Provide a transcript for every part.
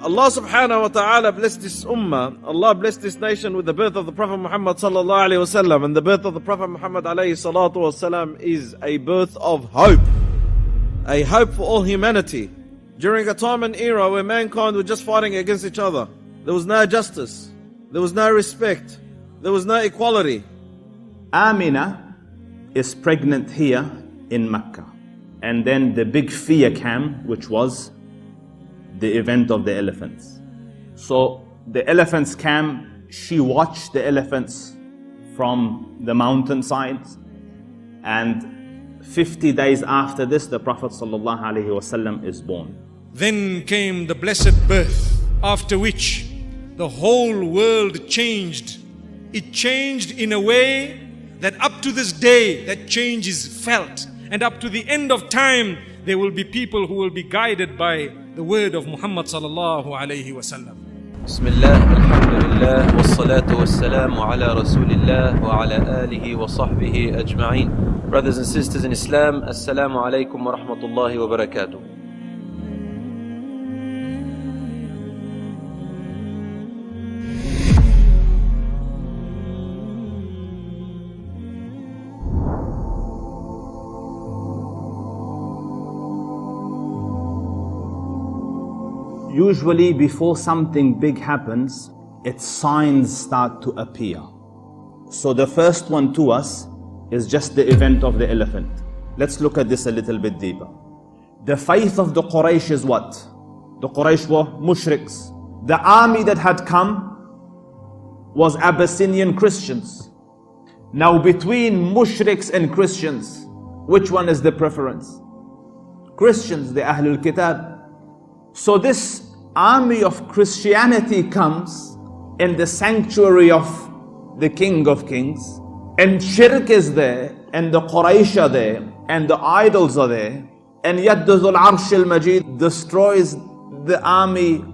Allah subhanahu wa ta'ala blessed this ummah, Allah blessed this nation with the birth of the Prophet Muhammad sallallahu alayhi wasallam. And the birth of the Prophet Muhammad alayhi salatu wasallam is a birth of hope. A hope for all humanity. During a time and era where mankind were just fighting against each other. There was no justice. There was no respect. There was no equality. Amina is pregnant here in Mecca. And then the big fear came, which was the event of the elephants. So the elephants came, she watched the elephants from the mountainsides, and 50 days after this, the Prophet ﷺ is born. Then came the blessed birth, after which the whole world changed. It changed in a way that up to this day, that change is felt. And up to the end of time, there will be people who will be guided by the word of Muhammad sallallahu alayhi wa sallam. Bismillah, alhamdulillah, wassalatu wassalamu ala rasulillah wa ala alihi wa sahbihi ajma'een. Brothers and sisters in Islam, assalamu alaikum wa rahmatullahi wa barakatuh. Usually before something big happens, its signs start to appear. So the first one to us is just the event of the elephant. Let's look at this a little bit deeper. The faith of the Quraysh is what? The Quraysh were mushriks. The army that had come was Abyssinian Christians. Now between mushriks and Christians, which one is the preference? Christians, the Ahlul Kitab. So this army of Christianity comes in the sanctuary of the King of Kings, and shirk is there, and the Quraysh are there, and the idols are there, and yet the Dhul Arsh al-Majid destroys the army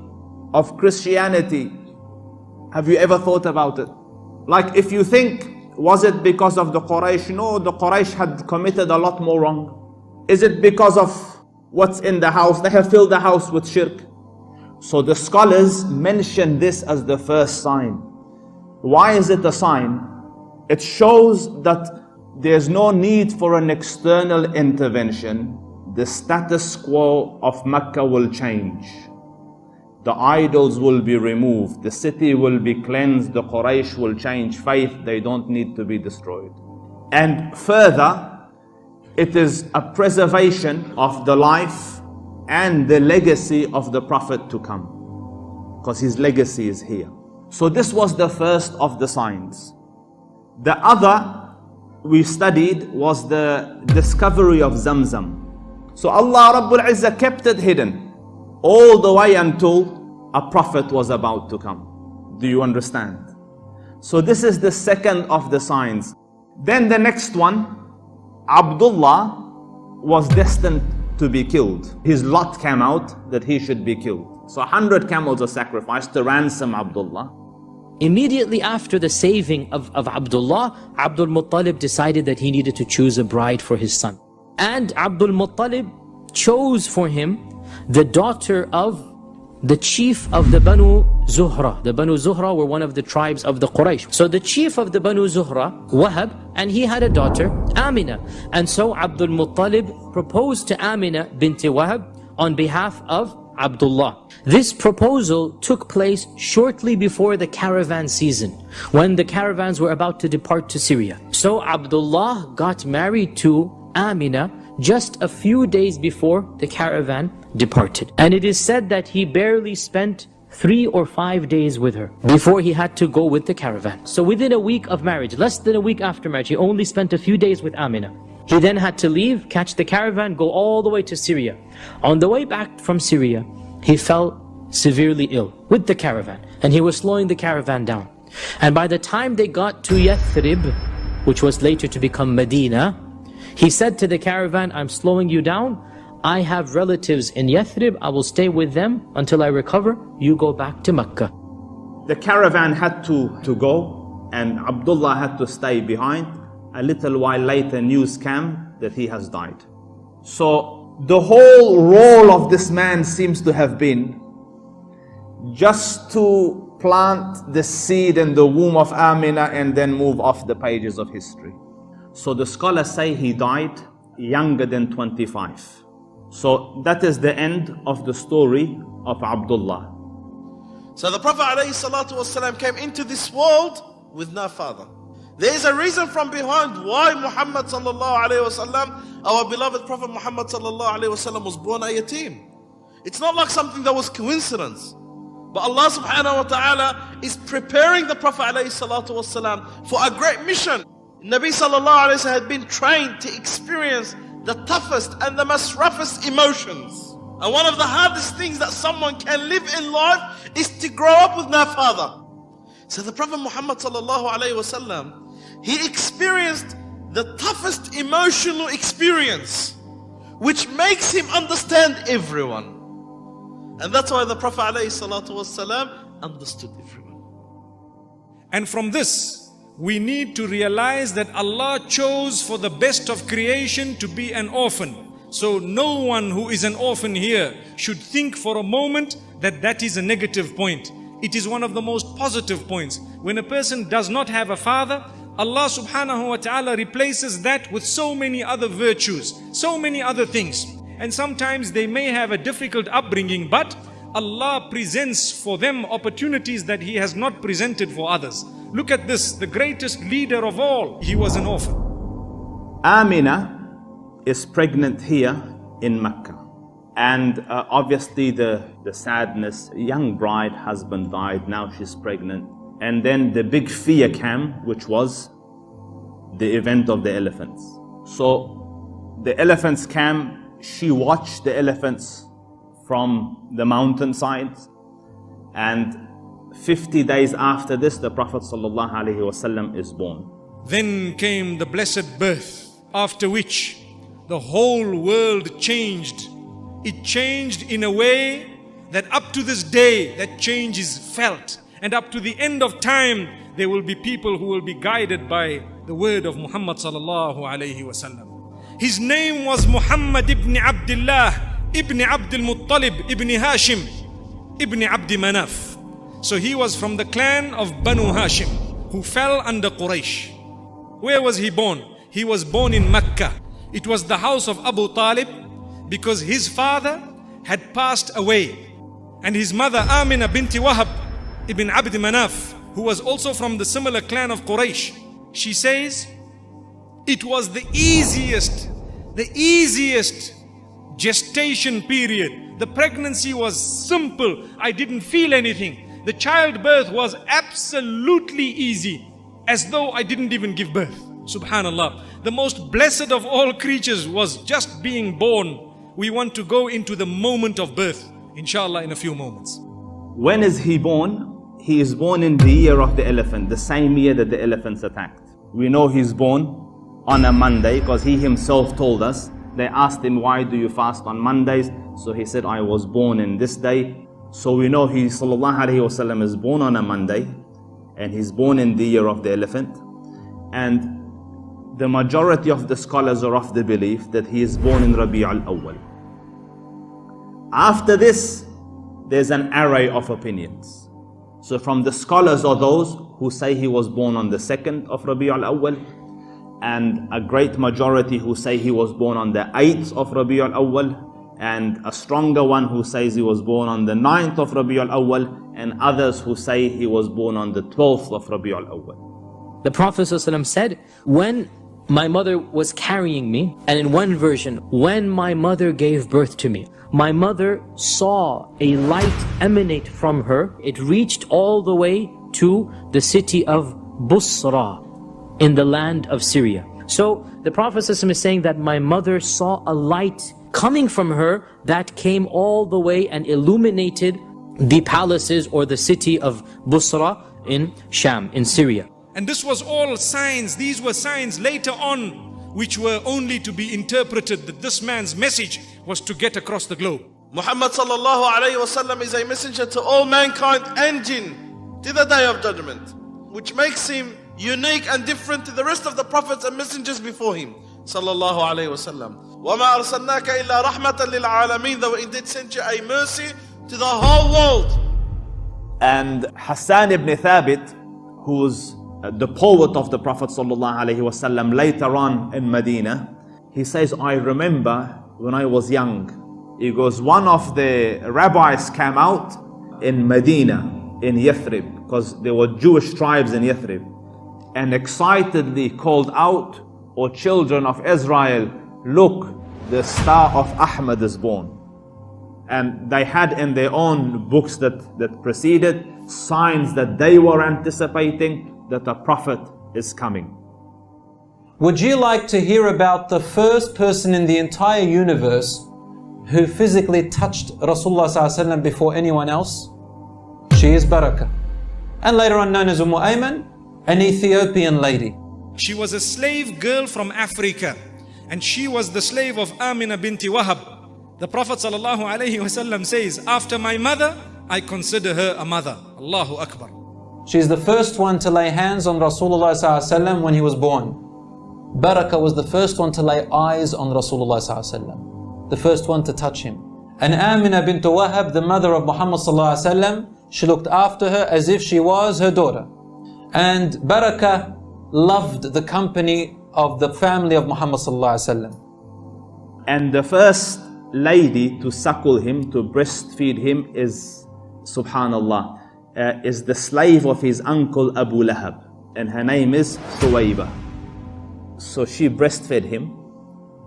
of Christianity. Have you ever thought about it? Like, if you think, was it because of the Quraysh? No, the Quraysh had committed a lot more wrong. Is it because of what's in the house? They have filled the house with shirk. So the scholars mention this as the first sign. Why is it a sign? It shows that there's no need for an external intervention. The status quo of Mecca will change. The idols will be removed. The city will be cleansed. The Quraysh will change faith. They don't need to be destroyed. And further, it is a preservation of the life and the legacy of the Prophet to come, because his legacy is here. So this was the first of the signs. The other we studied was the discovery of Zamzam. So Allah Rabbul Izzah kept it hidden all the way until a prophet was about to come. Do you understand? So this is the second of the signs. Then the next one, Abdullah was destined to be killed. His lot came out that he should be killed. So 100 camels are sacrificed to ransom Abdullah. Immediately after the saving of Abdullah, Abdul Muttalib decided that he needed to choose a bride for his son. And Abdul Muttalib chose for him the daughter of the chief of the Banu Zuhra. The Banu Zuhra were one of the tribes of the Quraysh. So the chief of the Banu Zuhra, Wahab, and he had a daughter, Amina. And so Abdul Muttalib proposed to Amina binti Wahab on behalf of Abdullah. This proposal took place shortly before the caravan season, when the caravans were about to depart to Syria. So Abdullah got married to Amina just a few days before the caravan departed. And it is said that he barely spent 3 or 5 days with her before he had to go with the caravan. So within a week of marriage, less than a week after marriage, he only spent a few days with Amina. He then had to leave, catch the caravan, go all the way to Syria. On the way back from Syria, he fell severely ill with the caravan, and he was slowing the caravan down. And by the time they got to Yathrib, which was later to become Medina, he said to the caravan, I'm slowing you down. I have relatives in Yathrib. I will stay with them until I recover. You go back to Mecca. The caravan had to go, and Abdullah had to stay behind. A little while later, news came that he has died. So the whole role of this man seems to have been just to plant the seed in the womb of Amina and then move off the pages of history. So the scholars say he died younger than 25. So that is the end of the story of Abdullah. So the Prophet ﷺ came into this world with no father. There is a reason from behind why Muhammad ﷺ, our beloved Prophet Muhammad ﷺ, was born a yatim. It's not like something that was coincidence. But Allah subhanahu wa ta'ala is preparing the Prophet ﷺ for a great mission. Nabi sallallahu alayhi wa sallam had been trained to experience the toughest and the most roughest emotions. And one of the hardest things that someone can live in life is to grow up with no father. So the Prophet Muhammad sallallahu alayhi wa sallam, he experienced the toughest emotional experience, which makes him understand everyone. And that's why the Prophet alayhi salatu wasalam understood everyone. And from this, we need to realize that Allah chose for the best of creation to be an orphan. So no one who is an orphan here should think for a moment that that is a negative point. It is one of the most positive points. When a person does not have a father, Allah subhanahu wa ta'ala replaces that with so many other virtues, so many other things. And sometimes they may have a difficult upbringing, but Allah presents for them opportunities that He has not presented for others. Look at this, the greatest leader of all, he was an orphan. Amina is pregnant here in Mecca. And obviously the sadness, young bride, husband died, now she's pregnant. And then the big fear came, which was the event of the elephants. So the elephants came, she watched the elephants from the mountainsides, and 50 days after this, the Prophet ﷺ is born. Then came the blessed birth, after which the whole world changed. It changed in a way that up to this day, that change is felt. And up to the end of time, there will be people who will be guided by the word of Muhammad sallallahu alayhi wasallam. His name was Muhammad ibn Abdullah, ibn Abdul Muttalib, ibn Hashim, ibn Abd Manaf. So he was from the clan of Banu Hashim, who fell under Quraysh. Where was he born? He was born in Mecca. It was the house of Abu Talib, because his father had passed away. And his mother Amina binti Wahab ibn Abd Manaf, who was also from the similar clan of Quraysh, she says, it was the easiest gestation period. The pregnancy was simple. I didn't feel anything. The childbirth was absolutely easy, as though I didn't even give birth. Subhanallah. The most blessed of all creatures was just being born. We want to go into the moment of birth, inshallah, in a few moments. When is he born? He is born in the year of the elephant, the same year that the elephants attacked. We know he's born on a Monday because he himself told us. They asked him, why do you fast on Mondays? So he said, I was born in this day. So we know he sallallahu alayhi wasallam is born on a Monday, and he's born in the year of the elephant. And the majority of the scholars are of the belief that he is born in Rabi' al-Awwal. After this, there's an array of opinions. So from the scholars are those who say he was born on the 2nd of Rabi' al-Awwal, and a great majority who say he was born on the 8th of Rabi' al-Awwal, and a stronger one who says he was born on the 9th of Rabi' al-Awwal, and others who say he was born on the 12th of Rabi' al-Awwal. The Prophet ﷺ said, when my mother was carrying me, and in one version, when my mother gave birth to me, my mother saw a light emanate from her. It reached all the way to the city of Busra in the land of Syria. So the Prophet ﷺ is saying that my mother saw a light coming from her that came all the way and illuminated the palaces or the city of Busra in Sham, in Syria. And this was all signs. These were signs later on, which were only to be interpreted that this man's message was to get across the globe. Muhammad sallallahu alayhi wasallam is a messenger to all mankind and jinn to the day of judgment, which makes him unique and different to the rest of the prophets and messengers before him. Sallallahu alayhi wasallam. وَمَا أَرْسَلْنَاكَ إِلَّا رَحْمَةً لِلْعَالَمِينَ. That we indeed sent you a mercy to the whole world. And Hassan ibn Thabit, who's the poet of the Prophet ﷺ later on in Medina, he says, I remember when I was young. He goes, one of the rabbis came out in Medina, in Yathrib, because there were Jewish tribes in Yathrib, and excitedly called out, O children of Israel, look, the star of Ahmad is born. And they had in their own books that preceded signs that they were anticipating that a prophet is coming. Would you like to hear about the first person in the entire universe who physically touched Rasulullah ﷺ before anyone else? She is Barakah. And later on known as Ayman, an Ethiopian lady. She was a slave girl from Africa, and she was the slave of Amina binti Wahab. The Prophet ﷺ says, after my mother, I consider her a mother. Allahu Akbar. She's the first one to lay hands on Rasulullah ﷺ when he was born. Barakah was the first one to lay eyes on Rasulullah ﷺ, the first one to touch him. And Amina bint Wahab, the mother of Muhammad ﷺ, she looked after her as if she was her daughter. And Barakah loved the company of the family of Muhammad ﷺ. And the first lady to suckle him, to breastfeed him is, subhanallah, is the slave of his uncle Abu Lahab, and her name is Thuwayba. So she breastfed him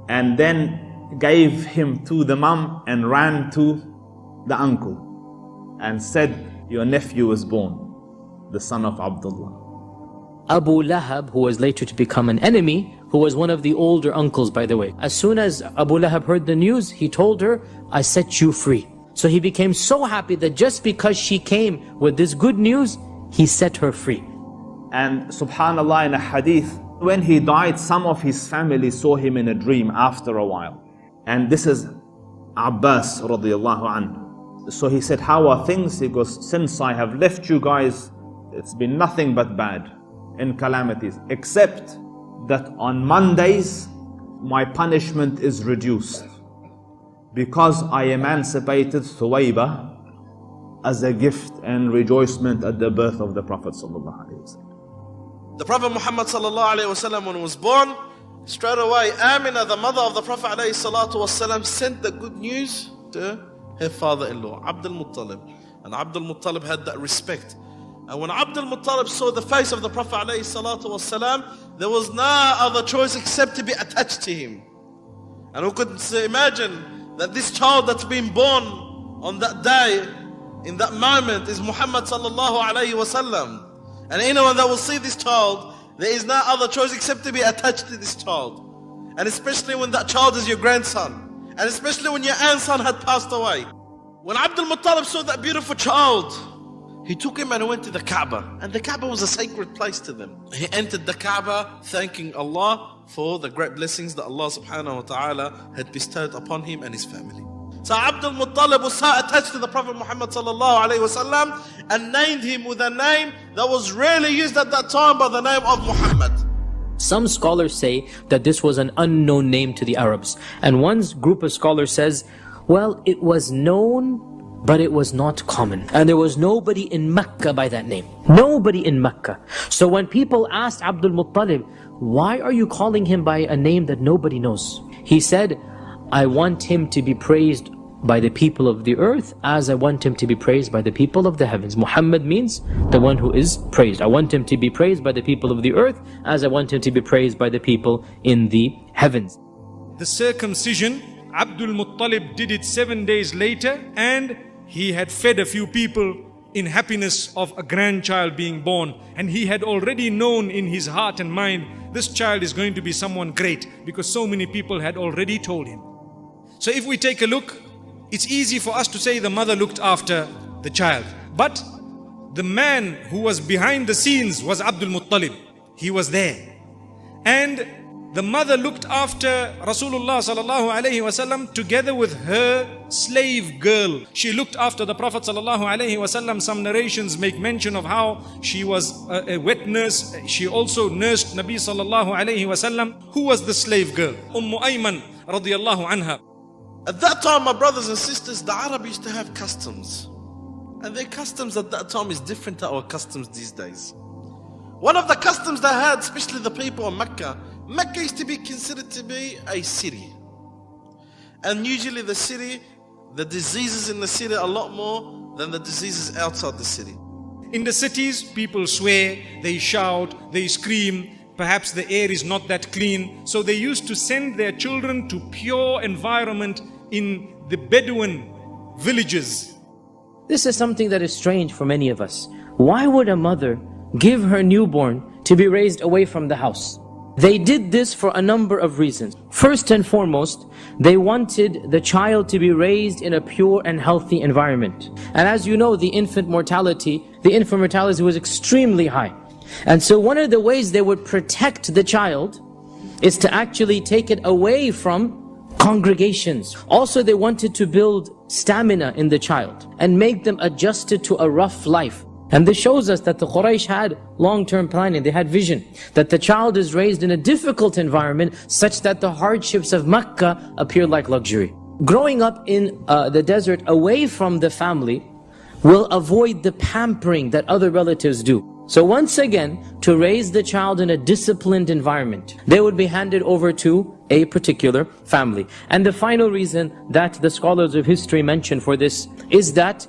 and then gave him to the mom and ran to the uncle and said, your nephew is born, the son of Abdullah. Abu Lahab, who was later to become an enemy, who was one of the older uncles, by the way. As soon as Abu Lahab heard the news, he told her, I set you free. So he became so happy that just because she came with this good news, he set her free. And subhanallah, in a hadith, when he died, some of his family saw him in a dream after a while. And this is Abbas radiallahu anhu. So he said, how are things? He goes, since I have left you guys, it's been nothing but bad and calamities, except that on Mondays, my punishment is reduced because I emancipated Thuwayba as a gift and rejoicement at the birth of the Prophet ﷺ. The Prophet Muhammad ﷺ, when he was born, straight away Amina, the mother of the Prophet ﷺ, sent the good news to her father-in-law, Abdul Muttalib. And Abdul Muttalib had that respect. And when Abdul Muttalib saw the face of the Prophet ﷺ, there was no other choice except to be attached to him. And who could imagine that this child that's been born on that day, in that moment, is Muhammad sallallahu alayhi wasallam. And anyone that will see this child, there is no other choice except to be attached to this child. And especially when that child is your grandson. And especially when your grandson had passed away. When Abdul Muttalib saw that beautiful child, he took him and went to the Kaaba. And the Kaaba was a sacred place to them. He entered the Kaaba thanking Allah for the great blessings that Allah subhanahu wa ta'ala had bestowed upon him and his family. So Abdul Muttalib was so attached to the Prophet Muhammad sallallahu alayhi wasallam and named him with a name that was rarely used at that time by the name of Muhammad. Some scholars say that this was an unknown name to the Arabs. And one group of scholars says, well, it was known, but it was not common. And there was nobody in Mecca by that name. Nobody in Mecca. So when people asked Abdul Muttalib, why are you calling him by a name that nobody knows? He said, I want him to be praised by the people of the earth as I want him to be praised by the people of the heavens. Muhammad means the one who is praised. I want him to be praised by the people of the earth as I want him to be praised by the people in the heavens. The circumcision, Abdul Muttalib did it 7 days later, and he had fed a few people in happiness of a grandchild being born. And he had already known in his heart and mind, this child is going to be someone great, because so many people had already told him. So if we take a look, it's easy for us to say the mother looked after the child. But the man who was behind the scenes was Abdul Muttalib. He was there. And the mother looked after Rasulullah sallallahu alayhi wasallam together with her slave girl. She looked after the Prophet sallallahu alayhi wasallam. Some narrations make mention of how she was a wet nurse. She also nursed Nabi sallallahu alayhi wasallam. Who was the slave girl? Ayman radiyallahu anha. At that time, my brothers and sisters, the Arab used to have customs. And their customs at that time is different to our customs these days. One of the customs they had, especially the people of Mecca, Mecca used to be considered to be a city. And usually the city, the diseases in the city are a lot more than the diseases outside the city. In the cities, people swear, they shout, they scream. Perhaps the air is not that clean. So they used to send their children to pure environment in the Bedouin villages. This is something that is strange for many of us. Why would a mother give her newborn to be raised away from the house? They did this for a number of reasons. First and foremost, they wanted the child to be raised in a pure and healthy environment. And as you know, the infant mortality was extremely high. And so one of the ways they would protect the child is to actually take it away from congregations. Also, they wanted to build stamina in the child and make them adjusted to a rough life. And this shows us that the Quraysh had long-term planning, they had vision, that the child is raised in a difficult environment such that the hardships of Mecca appear like luxury. Growing up in the desert away from the family will avoid the pampering that other relatives do. So once again, to raise the child in a disciplined environment, they would be handed over to a particular family. And the final reason that the scholars of history mention for this is that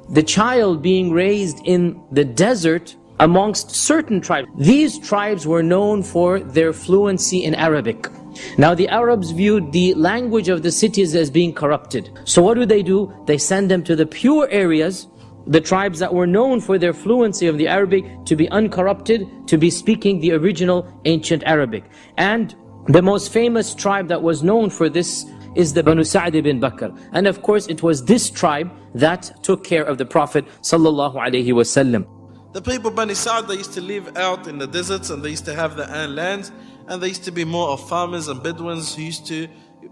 the child being raised in the desert amongst certain tribes, these tribes were known for their fluency in Arabic. Now the Arabs viewed the language of the cities as being corrupted. So what do? They send them to the pure areas, the tribes that were known for their fluency of the Arabic, to be uncorrupted, to be speaking the original ancient Arabic. And the most famous tribe that was known for this is the Banu Sa'd ibn Bakr. And of course it was this tribe that took care of the Prophet sallallahu alaihi wasallam. The people of Bani Sa'd, they used to live out in the deserts and they used to have their own lands, and they used to be more of farmers and Bedouins who used to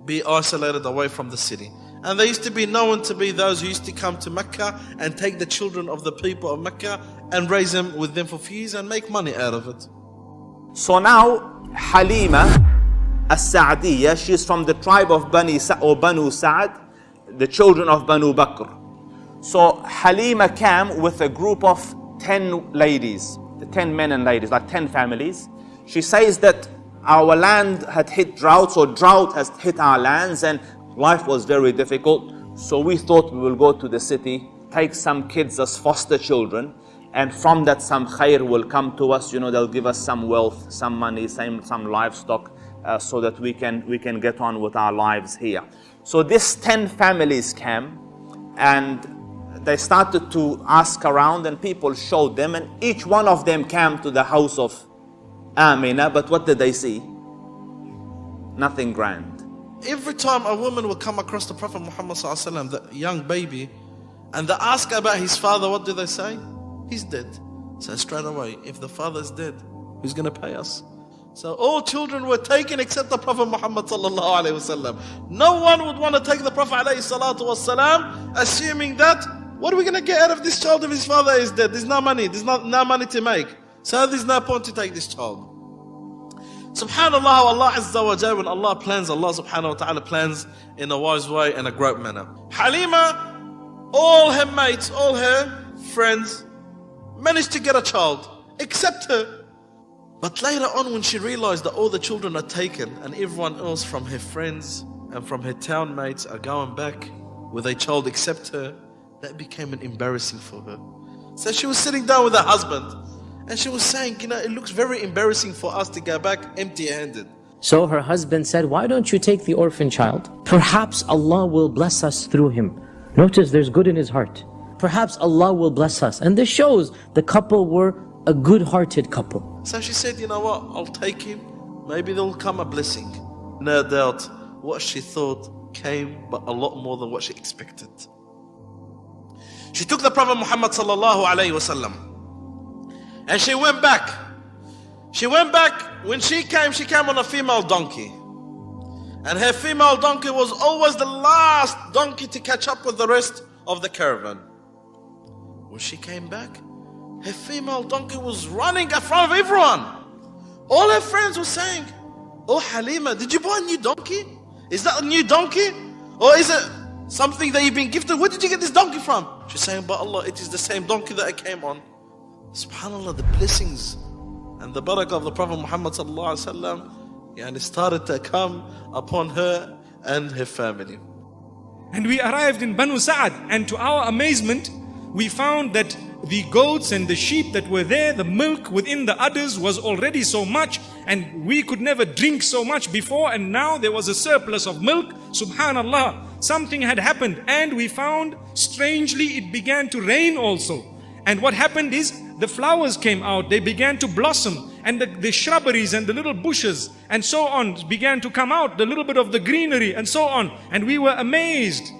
be isolated away from the city. And they used to be known to be those who used to come to Mecca and take the children of the people of Mecca and raise them with them for few years and make money out of it. So now Halima As-Sa'diyya, she's from the tribe of Banu Sa'd, the children of Banu Bakr. So Halima came with a group of 10 ladies, 10 men and ladies, like 10 families. She says that our land had hit drought, so drought has hit our lands and life was very difficult. So we thought we will go to the city, take some kids as foster children, and from that some khair will come to us. You know, they'll give us some wealth, some money, some livestock, so that we can get on with our lives here. So these 10 families came and they started to ask around, and people showed them, and each one of them came to the house of Amina, but what did they see? Nothing grand. Every time a woman will come across the Prophet Muhammad ﷺ, the young baby, and they ask about his father, what do they say? He's dead. So straight away, if the father is dead, who's going to pay us? So all children were taken except the Prophet Muhammad ﷺ. No one would want to take the Prophet ﷺ, assuming that, what are we going to get out of this child if his father is dead? There's no money. There's no money to make. So there's no point to take this child. Subhanallah, Allah Azza wa Jalla, when Allah plans, Allah subhanahu wa ta'ala plans in a wise way and a great manner. Halima, all her mates, all her friends managed to get a child, except her. But later on, when she realized that all the children are taken and everyone else from her friends and from her town mates are going back with a child except her, that became embarrassing for her. So she was sitting down with her husband and she was saying, you know, it looks very embarrassing for us to go back empty-handed. So her husband said, why don't you take the orphan child? Perhaps Allah will bless us through him. Notice there's good in his heart. Perhaps Allah will bless us. And this shows the couple were a good-hearted couple. So she said, you know what, I'll take him. Maybe there will come a blessing. No doubt what she thought came, but a lot more than what she expected. She took the Prophet Muhammad sallallahu alayhi wasallam and she went back. She went back. When she came on a female donkey. And her female donkey was always the last donkey to catch up with the rest of the caravan. When she came back, her female donkey was running in front of everyone. All her friends were saying, oh Halima, did you buy a new donkey? Is that a new donkey? Or is it something that you've been gifted? Where did you get this donkey from? She's saying, by Allah, it is the same donkey that I came on. SubhanAllah, the blessings and the barakah of the Prophet Muhammad sallallahu alaihi wasallam, and it started to come upon her and her family. And we arrived in Banu Sa'ad, and to our amazement, we found that the goats and the sheep that were there, the milk within the udders was already so much, and we could never drink so much before, and now there was a surplus of milk. Subhanallah, something had happened, and we found, strangely, it began to rain also. And what happened is, the flowers came out, they began to blossom, and the shrubberies and the little bushes and so on began to come out, the little bit of the greenery and so on. And we were amazed.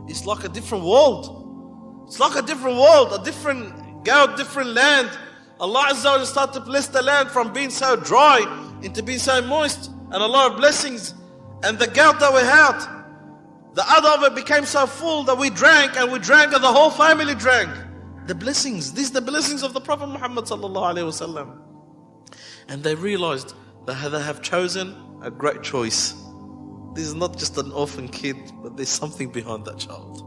It's like a different world. It's like a different world, a different God, different land. Allah Azza wa Jalla started to bless the land from being so dry into being so moist, and a lot of blessings. And the gout that we had, the other of it became so full that we drank, and the whole family drank. The blessings, these are the blessings of the Prophet Muhammad sallallahu alaihi wasallam. And they realized that they have chosen a great choice. This is not just an orphan kid, but there's something behind that child.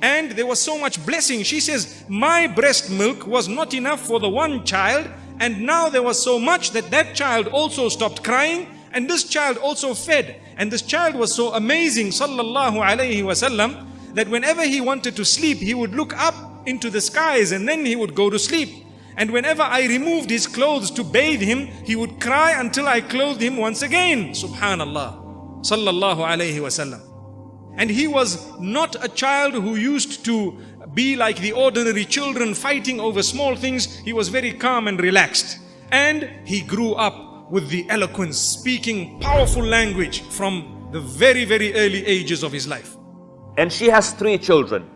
And there was so much blessing. She says, my breast milk was not enough for the one child, and now there was so much that that child also stopped crying, and this child also fed. And this child was so amazing, sallallahu alaihi wasallam, that whenever he wanted to sleep, he would look up into the skies and then he would go to sleep. And whenever I removed his clothes to bathe him, he would cry until I clothed him once again. Subhanallah, sallallahu alaihi wasallam. And he was not a child who used to be like the ordinary children fighting over small things. He was very calm and relaxed. And he grew up with the eloquence, speaking powerful language from the very, very early ages of his life. And she has 3 children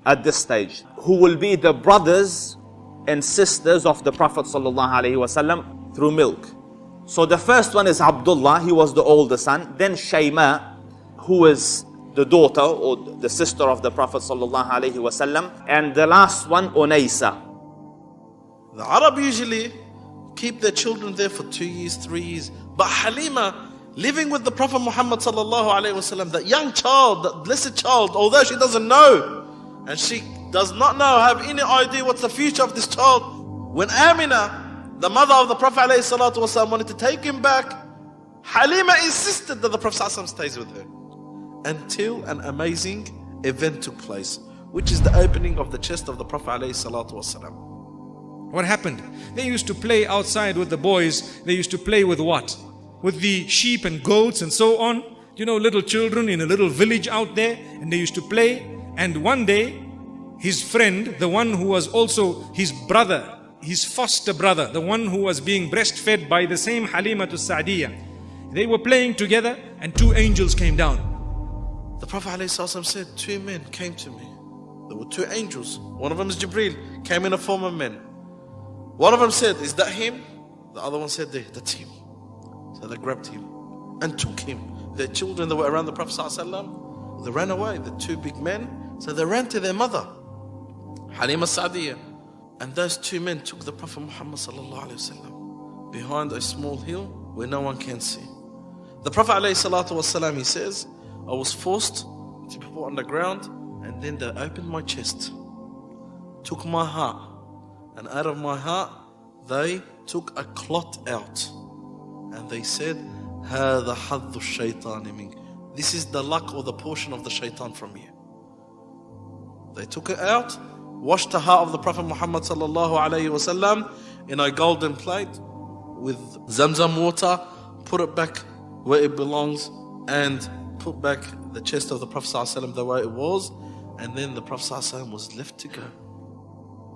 at this stage, who will be the brothers and sisters of the Prophet ﷺ through milk. So the first one is Abdullah, he was the older son. Then Shayma, who is the daughter or the sister of the Prophet ﷺ. And the last one, Unaysa. The Arab usually keep their children there for 2 years, 3 years. But Halima, living with the Prophet Muhammad ﷺ, that young child, that blessed child, although she doesn't know, and she does not have any idea what's the future of this child. When Amina, the mother of the Prophet ﷺ, wanted to take him back, Halima insisted that the Prophet ﷺ stays with her. Until an amazing event took place, which is the opening of the chest of the Prophet ﷺ. What happened? They used to play outside with the boys. They used to play with what? With the sheep and goats and so on. You know, little children in a little village out there, and they used to play. And one day, his friend, the one who was also his brother, his foster brother, the one who was being breastfed by the same Halima Sa'diyah, they were playing together and 2 angels came down. The Prophet ﷺ said, 2 men came to me. There were 2 angels. One of them is Jibreel, came in a form of men. One of them said, is that him? The other one said, that's him. So they grabbed him and took him. Their children that were around the Prophet ﷺ, they ran away, the 2 big men. So they ran to their mother, Halima Sa'diyah. And those 2 men took the Prophet Muhammad ﷺ behind a small hill where no one can see. The Prophet ﷺ, he says, I was forced to be put on the ground, and then they opened my chest, took my heart, and out of my heart they took a clot out, and they said, هذا حظ الشيطان منك. This is the luck or the portion of the shaitan from you. They took it out, washed the heart of the Prophet Muhammad sallallahu alaihi wasallam in a golden plate with Zamzam water, put it back where it belongs, and put back the chest of the Prophet sallallahu alaihi wasallam the way it was, and then the Prophet sallallahu alaihi wasallam was left to go.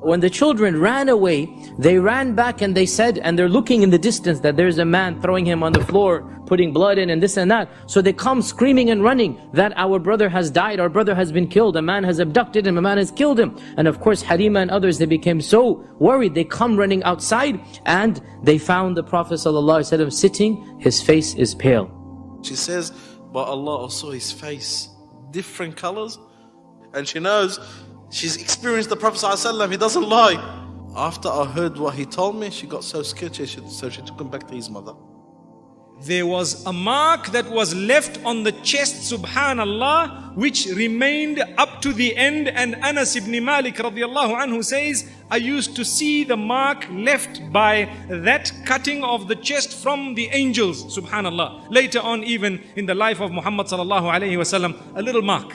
When the children ran away, they ran back and they said, and they're looking in the distance that there's a man throwing him on the floor, putting blood in and this and that. So they come screaming and running that our brother has died, our brother has been killed, a man has abducted him, a man has killed him. And of course Halima and others, they became so worried. They come running outside and they found the Prophet ﷺ sitting, his face is pale. She says, but Allah saw his face, different colors, and she knows she's experienced the Prophet ﷺ, he doesn't lie. After I heard what he told me, she got so scared, so she took him back to his mother. there was a mark that was left on the chest, subhanallah, which remained up to the end. And Anas ibn Malik radiallahu anhu says, I used to see the mark left by that cutting of the chest from the angels, subhanallah. Later on, even in the life of Muhammad sallallahu alayhi wasallam, a little mark,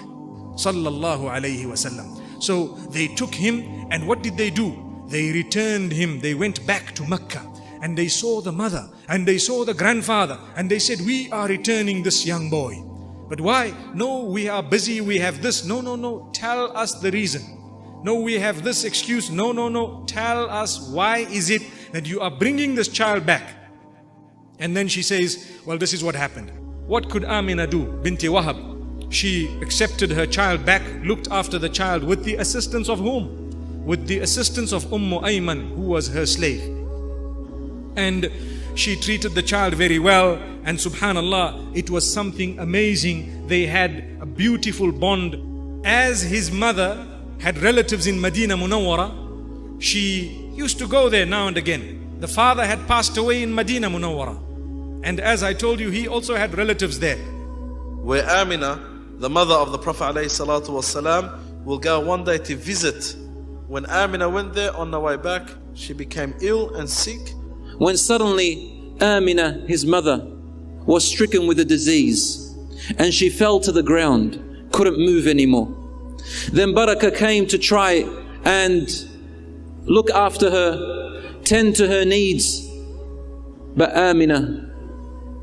sallallahu alayhi wasallam. So they took him, and what did they do? They returned him. They went back to Mecca. And they saw the mother, and they saw the grandfather, and they said, we are returning this young boy. But why? No, we are busy, we have this. No, tell us the reason. No, we have this excuse. No, tell us, why is it that you are bringing this child back? And then she says, well, this is what happened. What could Amina do? Binti Wahab. She accepted her child back, looked after the child with the assistance of whom? With the assistance of Ayman, who was her slave. And she treated the child very well, and subhanallah, it was something amazing. They had a beautiful bond. As his mother had relatives in Medina Munawwara, she used to go there now and again. The father had passed away in Medina Munawwara, and as I told you, he also had relatives there. Where Amina, the mother of the Prophet ﷺ, will go one day to visit. When Amina went there, on the way back, she became ill and sick. When suddenly Amina, his mother, was stricken with a disease, and she fell to the ground, couldn't move anymore. Then Barakah came to try and look after her, tend to her needs, but Amina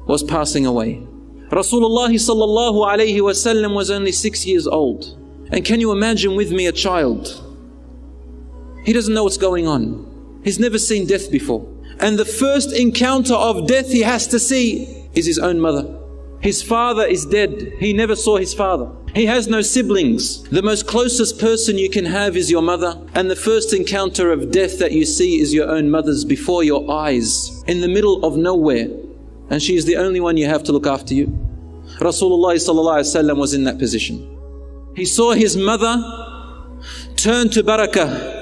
was passing away. Rasulullah sallallahu alayhi wasallam was only 6 years old. And can you imagine with me a child? He doesn't know what's going on. He's never seen death before. And the first encounter of death he has to see is his own mother. His father is dead. He never saw his father. He has no siblings. The most closest person you can have is your mother. And the first encounter of death that you see is your own mother's before your eyes, in the middle of nowhere. And she is the only one you have to look after you. Rasulullah sallallahu alaihi wasallam was in that position. He saw his mother turn to Barakah,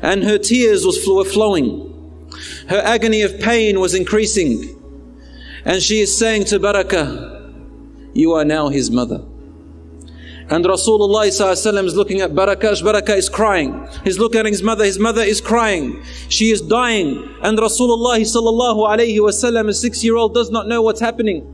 and her tears were flowing. Her agony of pain was increasing. And she is saying to Barakah, you are now his mother. And Rasulullah ﷺ is looking at Barakah. Barakah is crying. He's looking at his mother is crying. She is dying. And Rasulullah ﷺ, a 6-year-old, does not know what's happening.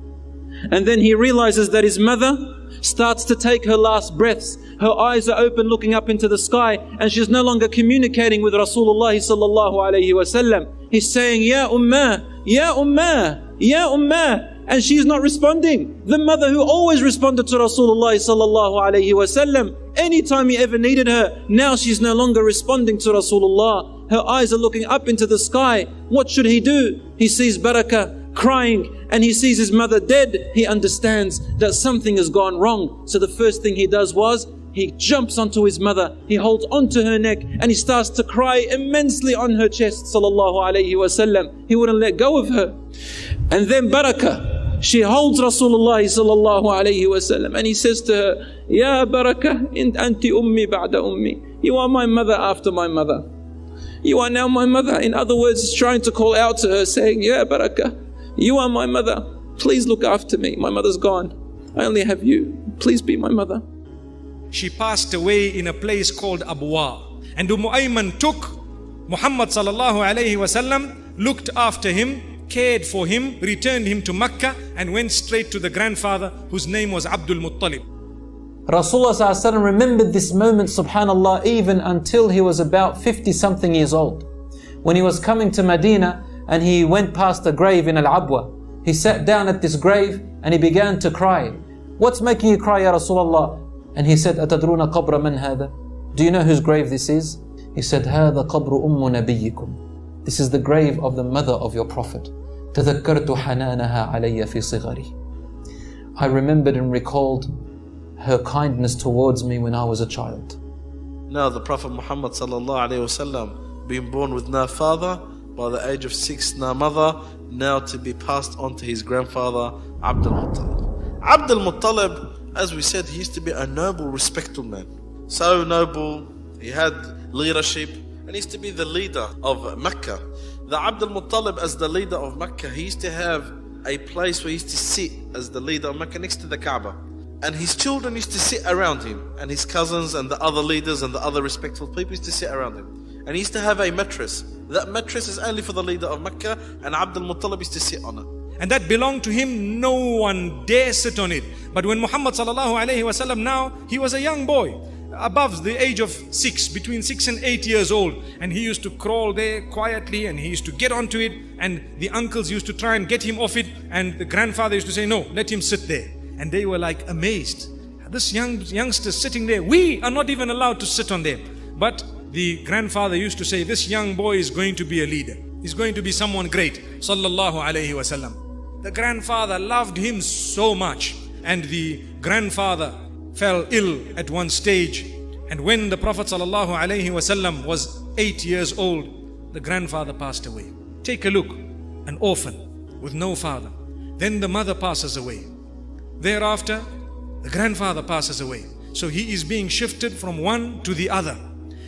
And then he realizes that his mother starts to take her last breaths. Her eyes are open, looking up into the sky, and she's no longer communicating with Rasulullah ﷺ. He's saying, Ya Ummah, Ya Ummah, Ya Ummah. And she's not responding. The mother who always responded to Rasulullah ﷺ anytime he ever needed her, now she's no longer responding to Rasulullah. Her eyes are looking up into the sky. What should he do? He sees Barakah crying, and he sees his mother dead. He understands that something has gone wrong. So the first thing he does was, he jumps onto his mother, he holds onto her neck, and he starts to cry immensely on her chest, sallallahu alayhi wasallam. He wouldn't let go of her. And then Barakah, she holds Rasulullah sallallahu alayhi wasallam, and he says to her, Ya Barakah, anti ummi ba'da ummi. You are my mother after my mother. You are now my mother. In other words, he's trying to call out to her, saying, Ya Barakah, you are my mother. Please look after me. My mother's gone. I only have you. Please be my mother. She passed away in a place called Abwa. And Ayman took Muhammad sallallahu alayhi wasallam, looked after him, cared for him, returned him to Mecca, and went straight to the grandfather, whose name was Abdul Muttalib. Rasulullah sallallahu alaihi wasallam remembered this moment, subhanallah, even until he was about 50 something years old. When he was coming to Medina and he went past a grave in Al-Abwa, he sat down at this grave and he began to cry. What's making you cry, Ya Rasulullah? And he said, Atadruna qabra man hada? Do you know whose grave this is? He said, Hada qabru ummu nabiyyikum. This is the grave of the mother of your Prophet. Tadhakkartu hananaha alayya fi sighari. I remembered and recalled her kindness towards me when I was a child. Now the Prophet Muhammad sallallahu alaihi wasallam, being born with no father, by the age of 6, no mother, now to be passed on to his grandfather, Abdul Muttalib. Abdul Muttalib, as we said, he used to be a noble, respectable man. So noble, he had leadership, and he used to be the leader of Mecca. The Abdul Muttalib, as the leader of Mecca, he used to have a place where he used to sit as the leader of Mecca next to the Kaaba. And his children used to sit around him, and his cousins and the other leaders and the other respectful people used to sit around him. And he used to have a mattress. That mattress is only for the leader of Mecca, and Abdul Muttalib used to sit on it. And that belonged to him, no one dare sit on it. But when Muhammad sallallahu alaihi wasallam, now he was a young boy, above the age of 6, between 6 and 8 years old, and he used to crawl there quietly, and he used to get onto it, and the uncles used to try and get him off it, and the grandfather used to say, no, let him sit there. And they were like amazed. This youngster sitting there, we are not even allowed to sit on there. But the grandfather used to say, this young boy is going to be a leader. He's going to be someone great. Sallallahu alaihi wasallam. The grandfather loved him so much. And the grandfather fell ill at one stage. And when the Prophet sallallahu alaihi wasallam was 8 years old, the grandfather passed away. Take a look, an orphan with no father. Then the mother passes away. Thereafter, the grandfather passes away. So he is being shifted from one to the other.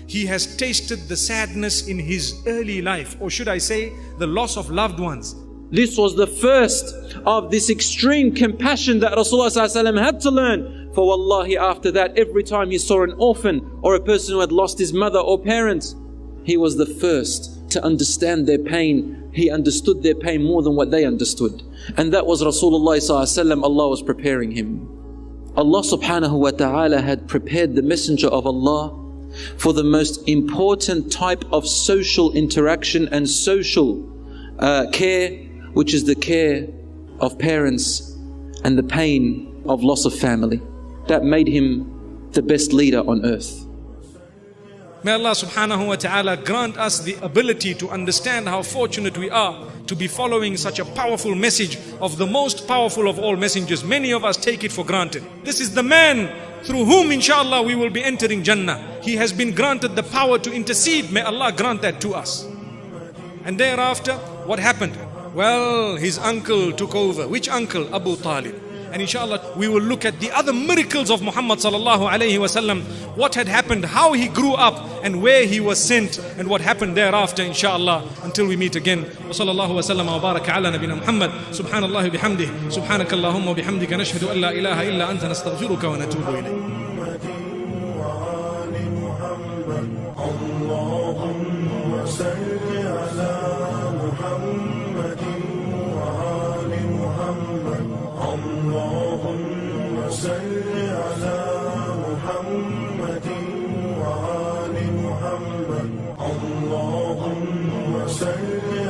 He has tasted the sadness in his early life, or should I say, the loss of loved ones. This was the first of this extreme compassion that Rasulullah ﷺ had to learn. For wallahi, after that, every time he saw an orphan or a person who had lost his mother or parents, he was the first to understand their pain. He understood their pain more than what they understood. And that was Rasulullah ﷺ. Allah was preparing him. Allah subhanahu wa ta'ala had prepared the Messenger of Allah for the most important type of social interaction and social care, which is the care of parents and the pain of loss of family. That made him the best leader on earth. May Allah subhanahu wa ta'ala grant us the ability to understand how fortunate we are to be following such a powerful message of the most powerful of all messengers. Many of us take it for granted. This is the man through whom inshallah we will be entering Jannah. He has been granted the power to intercede. May Allah grant that to us. And thereafter, what happened? Well, his uncle took over. Which uncle? Abu Talib. And inshallah, we will look at the other miracles of Muhammad sallallahu alayhi wasallam. What had happened, how he grew up, and where he was sent, and what happened thereafter, inshallah, until we meet again. Wa sallallahu wa sallam wa baraka ala nabina Muhammad. Subhanallah bihamdih. Subhanakallahumma bihamdika nashhadu an la ilaha illa anta nastaghfiruka wa natubu ilayk. اللهم صل على محمد وآل محمد اللهم صل